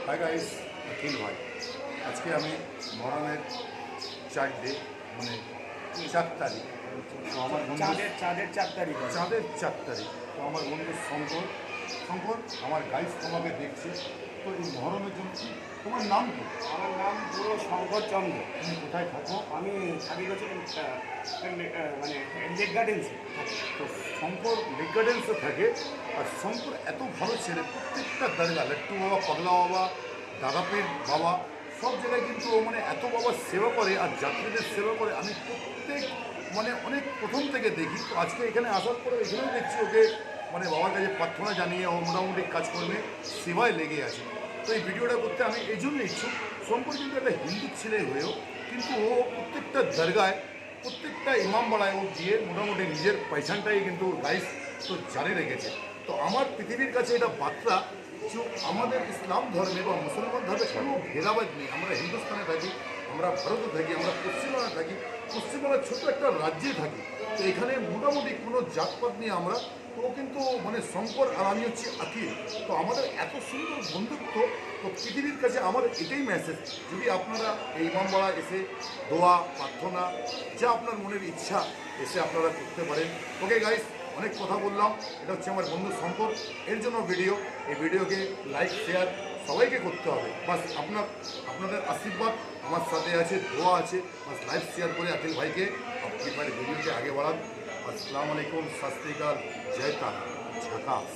Hi guys, অখিল ভাই। আজকে আমি মরণের 4 ডে মানে 4 তারিখ। তো আমার বন্ধু চাঁদের 4 তারিখ আছে। চাঁদের 4 তারিখ। তো আমার বন্ধু শঙ্কর আমার গাইস তোমাকে দেখছে। তো এই মহরমের জন্য তোমার নাম কি? আমার নাম পুরো শঙ্কর চন্দ্র। তুমি কোথায় থাকো? আমি থাকি হচ্ছে মানে লেক গার্ডেন্সে। তো শঙ্কর লেক গার্ডেন্সে থাকে। আর শঙ্কর এত ভালো ছেলে, প্রত্যেকটা দরগা, লাট্টু বাবা, পাগলা বাবা, দাদাপীর বাবা, সব জায়গায় কিন্তু ও মানে এত বাবার সেবা করে আর যাত্রীদের সেবা করে। আমি প্রত্যেক মানে অনেক প্রথম থেকে দেখি। তো আজকে এখানে আসার পরে এখানেও দেখছি ওকে মানে বাবার কাছে প্রার্থনা জানিয়ে ও মোটামুটি কাজকর্মে সেবায় লেগে আছে। তো এই ভিডিওটা করতে আমি এই জন্য ইচ্ছুক। শঙ্কর কিন্তু একটা হিন্দু ছেলে হয়েও কিন্তু ও প্রত্যেকটা দরগায়, প্রত্যেকটা ইমাম বাড়ায় ও দিয়ে মোটামুটি নিজের পয়সানটাই কিন্তু গাইস তো জারি রেখেছে। তো আমার পৃথিবীর কাছে এটা বার্তা যে আমাদের ইসলাম ধর্মে বা মুসলমান ধর্মে কোনো ভেদাভেদ নেই। আমরা হিন্দুস্তানে থাকি, আমরা ভারতে থাকি, আমরা পশ্চিমবাংলায় থাকি, পশ্চিমবাংলার ছোটো একটা রাজ্যে থাকি। তো এখানে মোটামুটি কোনো জাতপাত নিয়ে আমরা তো কিন্তু মানে শঙ্কর আর আমি হচ্ছে আকিল। তো আমাদের এত সুন্দর বন্ধুত্ব। তো পৃথিবীর কাছে আমার এটাই মেসেজ, যদি আপনারা এই ইমামবাড়া এসে দোয়া প্রার্থনা যা আপনার মনের ইচ্ছা এসে আপনারা করতে পারেন। ওকে গাইস, অনেক কথা বললাম। এটা হচ্ছে আমার বন্ধু শঙ্কর, এর জন্য ভিডিও। এই ভিডিওকে লাইক শেয়ার সবাইকে করতে হবে। বাস আপনাদের আশীর্বাদ আমার সাথে আছে, দোয়া আছে। বাস লাইক শেয়ার করে আকিল ভাইকে আপনি ভিডিওকে আগে বাড়ান। আসসালামু আলাইকুম, সত শ্রী আকাল, জয় তারা, ঝাকাস।